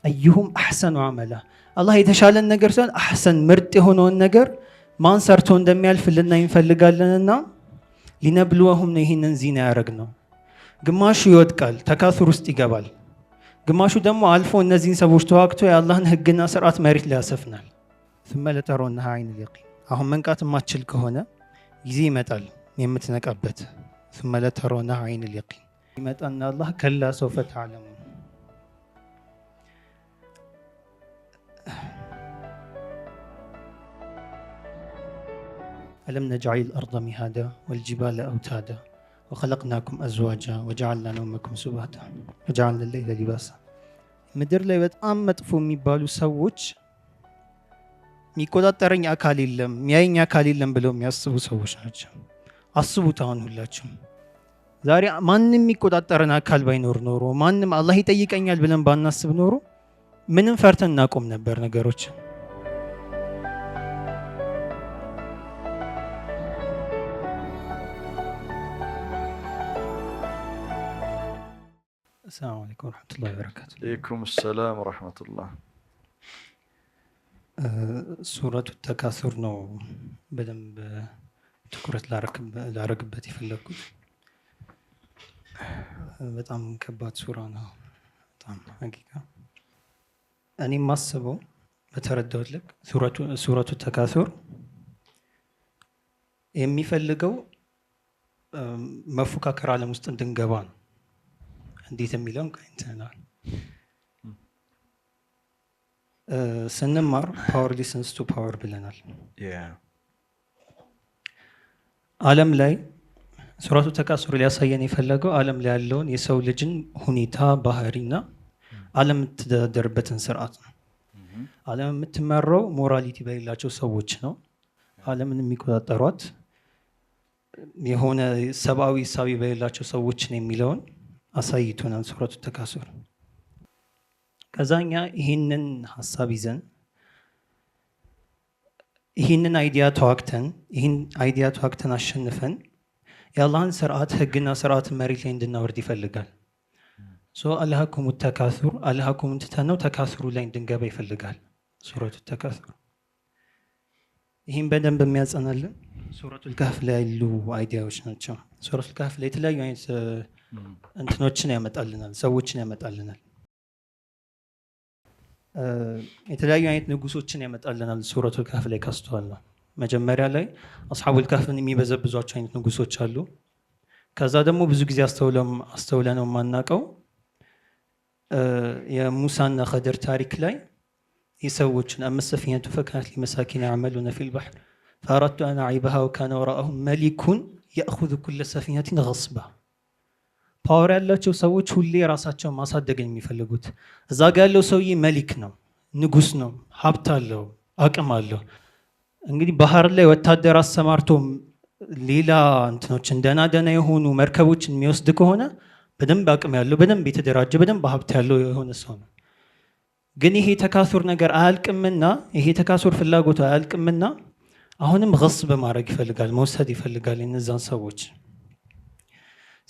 አዩሁም አሕሰኑ ዐመላ አላህ የተሻለን ነገር ሲሆን አሕሰን ምርጥ የሆነውን ነገር ማን ሰርቶ እንደሚያልፍ ልናይ እንፈልጋለንና ሊነብልወሁም ነው ይህንን ዚና ያደረግ ነው። ግማሹ ይወድቃል ተካሱር ውስጥ ይገባል፣ ግማሹ ደግሞ አልፎ እነዚህን ሰዎች ተዋግቶ የአላህን ህግና ስርዓት መሬት ላይ ያሰፍናል። ثم لترونها عين اليقين አሁን መንቃት የማትችል ከሆነ ጊዜ ይመጣል የምትነቃበት። ثم لترونها عين اليقين ይመጣና አላህ ከላ ሰውፈ ተዕለሙን ألم نجعل الأرض مهادا والجبال أوتادا وخلقناكم أزواجا وجعلنا نومكم سباتا وجعلنا الليل لباسا ምድር ላይ በጣም መጥፎ የሚባሉ ሰዎች የሚቆጣጠረኝ አካል የለም የሚያየኝ አካል የለም ብለው የሚያስቡ ሰዎች ናቸው። አስቡት አሁን ሁላችሁም ዛሬ ማንም የሚቆጣጠረን አካል ባይኖር ኖሮ ማንም አላህ ይጠይቀኛል ብለን ባናስብ ኖሮ ምንም ፈርተን እናቆም ነበር ነገሮች። السلام عليكم ورحمة الله وبركاته. عليكم السلام ورحمة الله. سورة التكاثر ነው በደንብ ትኩረት ላረግበት የፈለኩት። በጣም ከባድ ሱራ ነው። በጣም ሐቂቃ እኔ ማስበው በተረዳሁት ልክ ሱረቱ ተካሱር የሚፈልገው መፎካከር ዓለም ውስጥ እንድንገባ ነው። እንዴት የሚለውን ቀንተናል። ስንማር ፓወር ሊሰንስ ቱ ፓወር ብለናል። ዓለም ላይ ሱረቱ ተካሱር ሊያሳየን የፈለገው ዓለም ላይ ያለውን የሰው ልጅን ሁኔታ ባህሪና ዓለም የምትተዳደርበትን ስርዓት ነው። ዓለም የምትመራው ሞራሊቲ በሌላቸው ሰዎች ነው። ዓለምን የሚቆጣጠሯት የሆነ ሰብአዊ እሳቤ በሌላቸው ሰዎች ነው የሚለውን አሳይቶናል ሱረቱ ተካሱር። ከዛኛ ይህንን ሀሳብ ይዘን ይህንን አይዲያ ተዋግተን አሸንፈን የአላህን ስርዓት ህግና ስርዓት መሬት ላይ እንድናወርድ ይፈልጋል። አልሃኩም ተካሱር አልሃኩም ትተነው ተካሱሩ ላይ እንድንገባ ይፈልጋል ሱረቱ ተካሱር። ይህም በደንብ የሚያጸናልን ሱረቱል ካህፍ ላይ ያሉ አይዲያዎች ናቸው። ሱረቱል ካህፍ ላይ የተለያዩ አይነት እንትኖችን ያመጣልናል፣ ሰዎችን ያመጣልናል፣ የተለያዩ አይነት ንጉሶችን ያመጣልናል። ሱረቱል ካህፍ ላይ ካስተዋልነው መጀመሪያ ላይ አስሐቡል ካህፍን የሚበዘብዟቸው አይነት ንጉሶች አሉ። ከዛ ደግሞ ብዙ ጊዜ አስተውለነው የማናውቀው የሙሳና ኸድር ታሪክ ላይ የሰዎችን አመሰፊነቱ ፈካነት ሊመሳኪን ያዕመሉነ ፊል ባህር ፈአረድቱ አን አዕይበሃ ወካነ ወራአሁም መሊኩን የእኹዙ ኩለ ሰፊነቲን ገስባ። ፓወር ያላቸው ሰዎች ሁሌ ራሳቸውን ማሳደግ የሚፈልጉት። እዛ ጋ ያለው ሰውዬ መሊክ ነው፣ ንጉስ ነው፣ ሀብት አለው፣ አቅም አለው። እንግዲህ ባህር ላይ ወታደር አሰማርቶ ሌላ እንትኖችን ደና የሆኑ መርከቦችን የሚወስድ ከሆነ በደንብ አቅም ያለው በደንብ የተደራጀ በደንብ ሀብት ያለው የሆነ ሰው ነው። ግን ይሄ ተካሱር ነገር አያልቅምና ይሄ ተካሱር ፍላጎቱ አያልቅምና አሁንም ገስብ ማድረግ ይፈልጋል፣ መውሰድ ይፈልጋል እነዛን ሰዎች።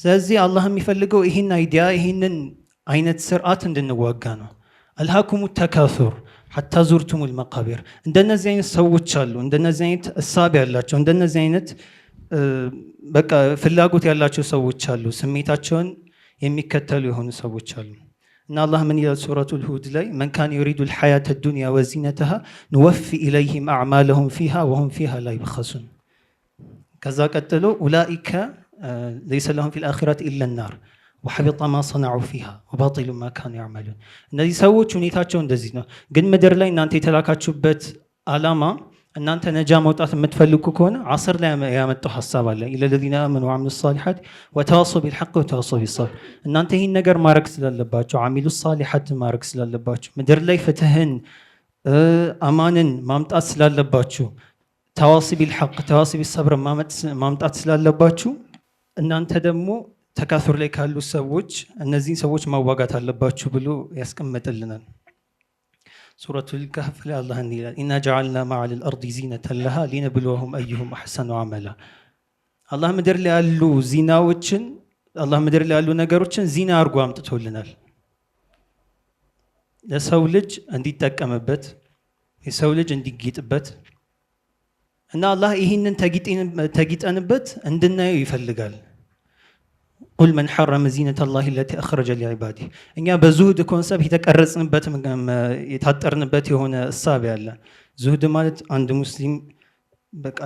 ስለዚህ አላህ የሚፈልገው ይህን አይዲያ ይህንን አይነት ስርዓት እንድንዋጋ ነው። አልሃኩሙ ተካሱር ሐታ ዙርቱሙል መቃብር። እንደነዚህ አይነት ሰዎች አሉ፣ እንደነዚህ አይነት እሳቤ ያላቸው፣ እንደነዚህ አይነት በቃ ፍላጎት ያላቸው ሰዎች አሉ፣ ስሜታቸውን የሚከተሉ የሆኑ ሰዎች አሉ። እና አላህ ምን ይላል ሱረቱል ሁድ ላይ መን ካነ ዩሪዱ አልሐያተ አዱንያ ወዚነተሃ ንወፊ ኢለይሂም አዕማለሁም ፊሃ ወሁም ፊሃ ላ ዩብኸሱን። ከዛ ቀጥሎ ኡላኢከ ለይሰ ለሁም ፊል አኺረቲ ኢላ ናር ወሐቢጠ ማ ሰነዑ ፊሃ ወባጢሉ ማ ካኑ ያዕመሉን። እነዚህ ሰዎች ሁኔታቸው እንደዚህ ነው። ግን ምድር ላይ እናንተ የተላካችሁበት ዓላማ እናንተ ነጃ መውጣት የምትፈልጉ ከሆነ ዓስር ላይ ያመጣው ሐሳብ አለ ኢለለዚነ አመኑ ወዐሚሉ ሷሊሓት ወተዋሰው ቢልሐቅ ወተዋሰው ቢሰብር። እናንተ ይህን ነገር ማድረግ ስላለባቸው አሚሉ ሷሊሓት ማድረግ ስላለባቸው ምድር ላይ ፍትህን አማንን ማምጣት ስላለባችሁ ተዋሲ ቢልሐቅ ተዋሲ ቢሰብር ማምጣት ስላለባችሁ እናንተ ደግሞ ተካሱር ላይ ካሉ ሰዎች እነዚህን ሰዎች ማዋጋት አለባችሁ ብሎ ያስቀምጥልናል። ሱረቱል ካህፍ ላይ አላህ እንዲህ ይላል ኢና ጀዐልና መዐል አርዲ ዚነተን ለሃ ሊነብሉወሁም አዩሁም አሕሰኑ ዐመላ። አላህ ምድር ላይ ያሉ ዚናዎችን አላህ ምድር ላይ ያሉ ነገሮችን ዚና አድርጎ አምጥቶልናል። ለሰው ልጅ እንዲጠቀምበት የሰው ልጅ እንዲጌጥበት እና አላህ ይህንን ተጊጠንበት እንድናየው ይፈልጋል። ቁል መን ሐረመ ዚነተ ላሂ ለቲ አኽረጀ ሊዒባዲህ። እኛ በዙህድ ኮንሰፕት የተቀረጽንበት የታጠርንበት የሆነ እሳቤ አለ። ዙህድ ማለት አንድ ሙስሊም በቃ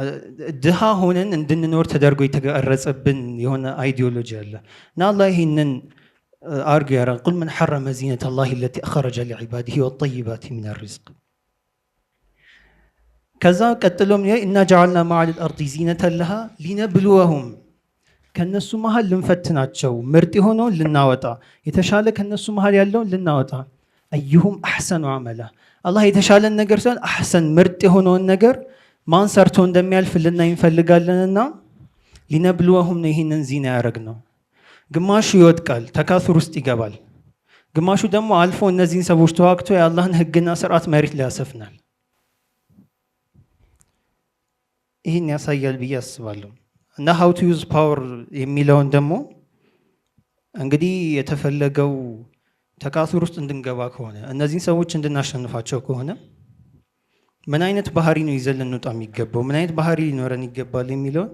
ድሃ ሆነን እንድንኖር ተደርጎ የተቀረጸብን የሆነ አይዲዮሎጂ አለ እና አላህ ይህንን አርጉ ያራ ቁል መን ሐረመ ዚነተ ላሂ ለቲ አኽረጀ ሊዒባዲህ ወጠይባቲ ሚነ ሪዝቅ። ከዛ ቀጥሎም ኢና ጀዐልና መዐል አርዲ ዚነተን ለሃ ሊነብልወሁም፣ ከነሱ መሃል ልንፈትናቸው፣ ምርጥ የሆነውን ልናወጣ፣ የተሻለ ከነሱ መሃል ያለውን ልናወጣ። አዩሁም አሕሰኑ ዐመላ፣ አላህ የተሻለን ነገር ሳይሆን አሕሰን ምርጥ የሆነውን ነገር ማን ሰርቶ እንደሚያልፍ ልናይ እንፈልጋለንና ሊነብልወሁም ነው ይህንን ዚና ያደረግ ነው። ግማሹ ይወድቃል፣ ተካሱር ውስጥ ይገባል። ግማሹ ደግሞ አልፎ እነዚህን ሰዎች ተዋግቶ የአላህን ሕግና ስርዓት መሬት ላይ ያሰፍናል። ይህን ያሳያል ብዬ አስባለሁ። እና ሃው ቱ ዩዝ ፓወር የሚለውን ደግሞ እንግዲህ የተፈለገው ተካሱር ውስጥ እንድንገባ ከሆነ እነዚህን ሰዎች እንድናሸንፋቸው ከሆነ ምን አይነት ባህሪ ነው ይዘን ልንወጣ የሚገባው፣ ምን አይነት ባህሪ ሊኖረን ይገባል የሚለውን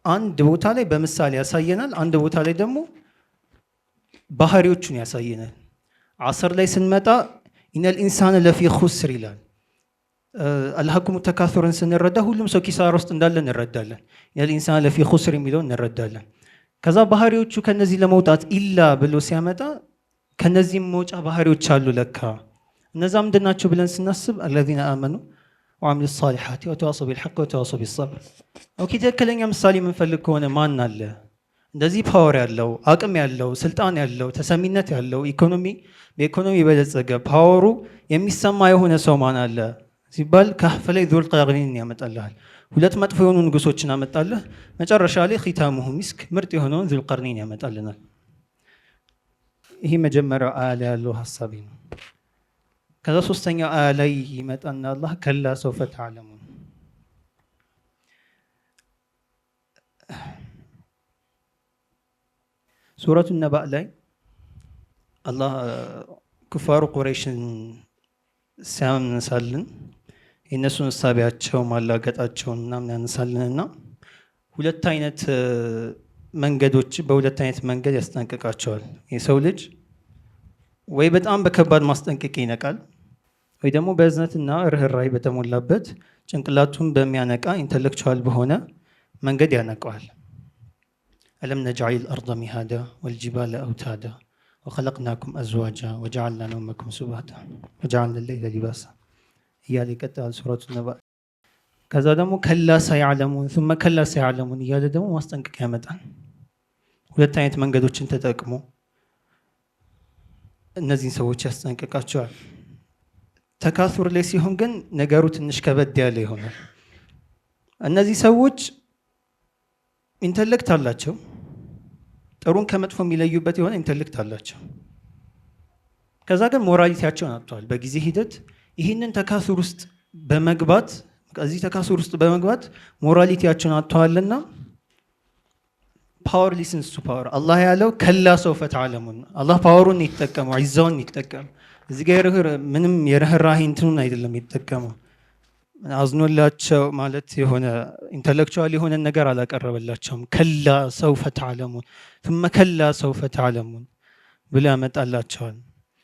አንድ ቦታ ላይ በምሳሌ ያሳየናል፣ አንድ ቦታ ላይ ደግሞ ባህሪዎቹን ያሳየናል። ዓስር ላይ ስንመጣ ኢነል ኢንሳነ ለፊ ኹስር ይላል። አልሃኩሙ ተካሱርን ስንረዳ ሁሉም ሰው ኪሳራ ውስጥ እንዳለ እንረዳለን። ኢነል ኢንሳነ ለፊ ኹስር የሚለውን እንረዳለን። ከዛ ባህሪዎቹ ከነዚህ ለመውጣት ኢላ ብሎ ሲያመጣ ከነዚህም መውጫ ባህሪዎች አሉ ለካ። እነዛ ምንድን ናቸው ብለን ስናስብ አለዚነ አመኑ ወዐሚሉ ሷሊሓት ወተዋሰው ቢልሐቅ ወተዋሰው ቢሰብር። ኦኬ፣ ትክክለኛ ምሳሌ የምንፈልግ ከሆነ ማን አለ እንደዚህ ፓወር ያለው አቅም ያለው ስልጣን ያለው ተሰሚነት ያለው በኢኮኖሚ የበለጸገ ፓወሩ የሚሰማ የሆነ ሰው ማን አለ ሲባል ከህፍ ላይ ዙል ቀርኒን ያመጣልሃል። ሁለት መጥፎ የሆኑ ንጉሶችን አመጣልህ። መጨረሻ ላይ ኺታሙሁ ሚስክ ምርጥ የሆነውን ዙል ቀርኒን ያመጣልናል። ይሄ መጀመሪያው አያ ላይ ያለው ሐሳቤ ነው። ከዛ ሶስተኛው አያ ላይ ይመጣና አላህ ከላ ሰውፈ ተዕለሙን። ሱረቱ ነባእ ላይ አላህ ኩፋሩ ቁረይሽን ሲያነሳልን የእነሱን እሳቢያቸው ማላገጣቸውን ምናምን ያነሳልንና ሁለት አይነት መንገዶች በሁለት አይነት መንገድ ያስጠነቅቃቸዋል። የሰው ልጅ ወይ በጣም በከባድ ማስጠንቀቂያ ይነቃል፣ ወይ ደግሞ በእዝነትና ርህራሄ በተሞላበት ጭንቅላቱን በሚያነቃ ኢንተሌክቹዋል በሆነ መንገድ ያነቀዋል። አለም ነጅዐል አርደ ሚሃዳ ወልጅባለ አውታዳ ወኸለቅናኩም አዝዋጃ ወጀዐልና ነውመኩም ሱባታ ወጀዐልና ሌይለ ሊባሳ እያለ ይቀጥላል ሱረቱ ነባእ። ከዛ ደግሞ ከላ ሰየዕለሙን ሱመ ከላ ሰየዕለሙን እያለ ደግሞ ማስጠንቀቂያ ያመጣል። ሁለት አይነት መንገዶችን ተጠቅሞ እነዚህን ሰዎች ያስጠንቅቃቸዋል። ተካሱር ላይ ሲሆን ግን ነገሩ ትንሽ ከበድ ያለ ይሆናል። እነዚህ ሰዎች ኢንተሌክት አላቸው፣ ጥሩን ከመጥፎ የሚለዩበት የሆነ ኢንተሌክት አላቸው። ከዛ ግን ሞራሊቲያቸውን አጥተዋል። በጊዜ ሂደት ይህንን ተካሱር ውስጥ በመግባት እዚህ ተካሱር ውስጥ በመግባት ሞራሊቲያቸውን አጥተዋልና ፓወር ሊስንስ ቱ ፓወር አላህ ያለው ከላ ሰውፈ ተዕለሙን። አላህ ፓወሩን ይጠቀመው፣ ዒዛውን ይጠቀም። እዚህ ጋር ምንም የርህራሄ እንትኑን አይደለም የተጠቀመው። አዝኖላቸው ማለት የሆነ ኢንተሌክቹዋል የሆነ ነገር አላቀረበላቸውም። ከላ ሰውፈ ተዕለሙን ثم ከላ ሰውፈ ተዕለሙን ብሎ ያመጣላቸዋል።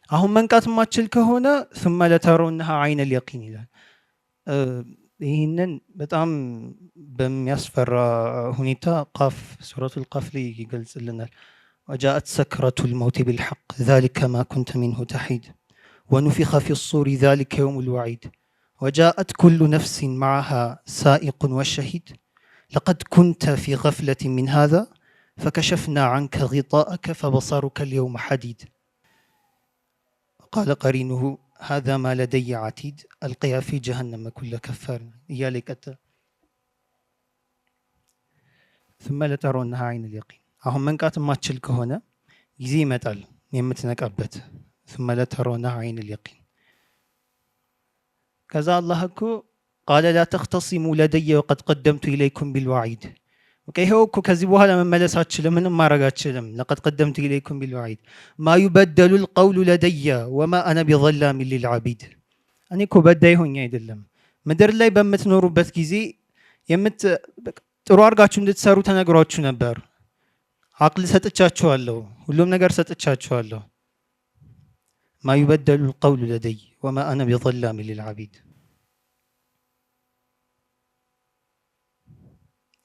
አሁን መንቃት ማችል ከሆነ ثم ለተረውነሃ ዐይነ ልየቂን ይላል። ይህንን በጣም በሚያስፈራ ሁኔታ ቃፍ ሱረቱል ቃፍ ላይ ይገልጽልናል። ወጃአት ሰክረቱል መውት ቢልሐቅ ዛሊከ ማ ኩንተ ሚንሁ ተሒድ ወኑፊኸ ፊሱሪ ዛሊከ የውሙል ወዒድ ወጃአት ኩሉ ነፍሲን መዐሃ ሳኢቁን ወሸሂድ ለቀድ ኩንተ ፊ ገፍለትን ሚን ሃዛ ፈከሸፍና ዐንከ ጊጣአከ ፈበሰሩከ ልየውመ ሐዲድ ቃለ ቀሪኑሁ ሃዛ ማ ለደየ ዐቲድ አልቅያ ፊ ጀሀነመ ኩለ ከፋር እያለ ይቀጥላል። ثم ለተረውነሃ ዐይነ ልየቂን። አሁን መንቃት ማችል ከሆነ ጊዜ ይመጣል የምትነቃበት። ثم ለተረውነሃ ዐይነ ልየቂን። ከዛ አላህ እኮ ቃለ ላ ተኽተሲሙ ለደየ ወቀድ ቀደምቱ ኢለይኩም ቢልወዒድ ይሄው እኮ ከዚህ በኋላ መመለስ አትችልም፣ ምንም ማድረግ አትችልም። ለቀድ ቀደምቱ ኢለይኩም ቢልወዒድ ማ ዩበደሉ ልቀውሉ ለደየ ወማ አነ ቢዘላሚን ሊልዓቢድ። እኔ እኮ በዳይ ሆኜ አይደለም። ምድር ላይ በምትኖሩበት ጊዜ ጥሩ አድርጋችሁ እንድትሰሩ ተነግሯችሁ ነበር። አቅል ሰጥቻችኋለሁ፣ ሁሉም ነገር ሰጥቻችኋለሁ። ማ ዩበደሉ ልቀውሉ ለደይ ወማ አነ ቢዘላሚን ሊልዓቢድ።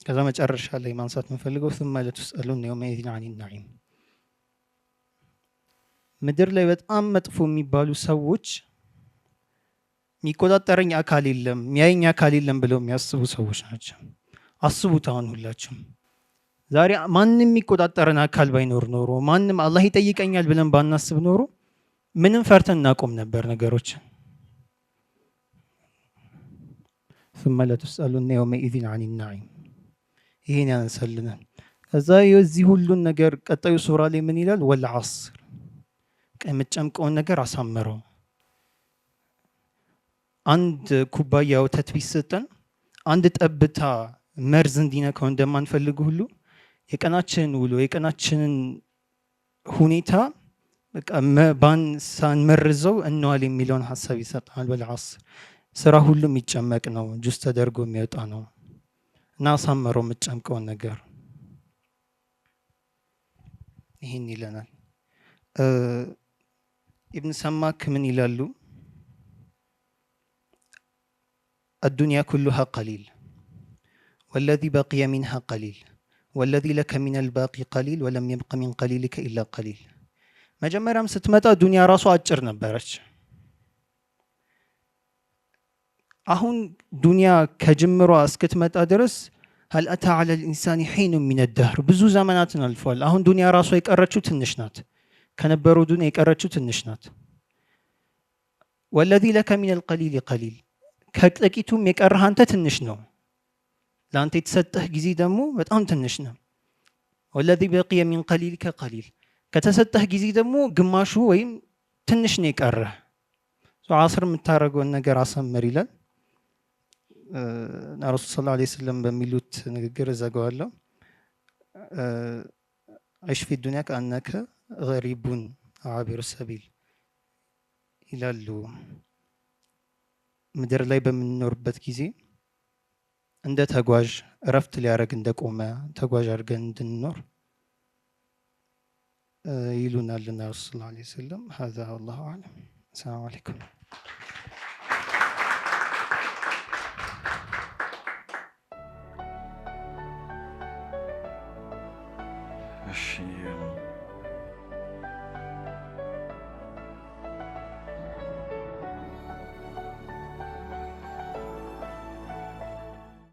ከዛ መጨረሻ ላይ ማንሳት የምፈልገው ثم لتسألن يومئذ عن النعيم። ምድር ላይ በጣም መጥፎ የሚባሉ ሰዎች የሚቆጣጠረኝ አካል የለም የሚያየኝ አካል የለም ብለው የሚያስቡ ሰዎች ናቸው። አስቡት አሁን ሁላችሁም ዛሬ ማንም የሚቆጣጠረን አካል ባይኖር ኖሮ ማንም አላህ ይጠይቀኛል ብለን ባናስብ ኖሮ ምንም ፈርተን እናቆም ነበር ነገሮችን። ثم لتسألن يومئذ عن النعيم ይሄን ያነሳልናል። ከዛ የዚህ ሁሉን ነገር ቀጣዩ ሱራ ላይ ምን ይላል? ወልዐስር የምትጨምቀውን ነገር አሳምረው። አንድ ኩባያ ወተት ቢሰጠን አንድ ጠብታ መርዝ እንዲነካው እንደማንፈልግ ሁሉ የቀናችንን ውሎ የቀናችንን ሁኔታ ሳንመርዘው እንዋል የሚለውን ሀሳብ ይሰጣል። ወልዐስር ስራ ሁሉ የሚጨመቅ ነው፣ ጁስ ተደርጎ የሚወጣ ነው እና አሳምረው የምትጨምቀውን ነገር ይህን ይለናል። ኢብን ሰማክ ምን ይላሉ? الدنيا كلها قليل والذي بقي منها قليل والذي لك من الباقي قليل ولم يبق من قليلك إلا قليل። መጀመሪያም ስትመጣ ዱንያ ራሱ አጭር ነበረች። አሁን ዱንያ ከጅምሯ እስክትመጣ ድረስ هل أتى على الإنسان حين من الدهر ብዙ ዘመናትን አልፏል። አሁን ዱንያ ራሷ የቀረችው ትንሽ ናት፣ ከነበረው ዱንያ የቀረችው ትንሽ ናት። والذي لك من القليل قليل ከጥቂቱም የቀረህ አንተ ትንሽ ነው፣ ለአንተ የተሰጠህ ጊዜ ደግሞ በጣም ትንሽ ነው። والذي بقي من قليلك قليل ከተሰጠህ ጊዜ ደግሞ ግማሹ ወይም ትንሽ ነው የቀረህ። ዐስር የምታደርገውን ነገር አሳምር ይላል ረሱል ሰለላሁ ዐለይሂ ወሰለም በሚሉት ንግግር እዘጋዋለሁ። ዒሽ ፊ ዱንያ ከአነከ ገሪቡን ዓቢሩ ሰቢል ይላሉ። ምድር ላይ በምንኖርበት ጊዜ እንደ ተጓዥ እረፍት ሊያደርግ እንደቆመ ተጓዥ አድርገን እንድንኖር ይሉናልና ረሱል ሰለላሁ ዐለይሂ ወሰለም። ሀዛ ወላሁ አዕለም። ሰላም አለይኩም።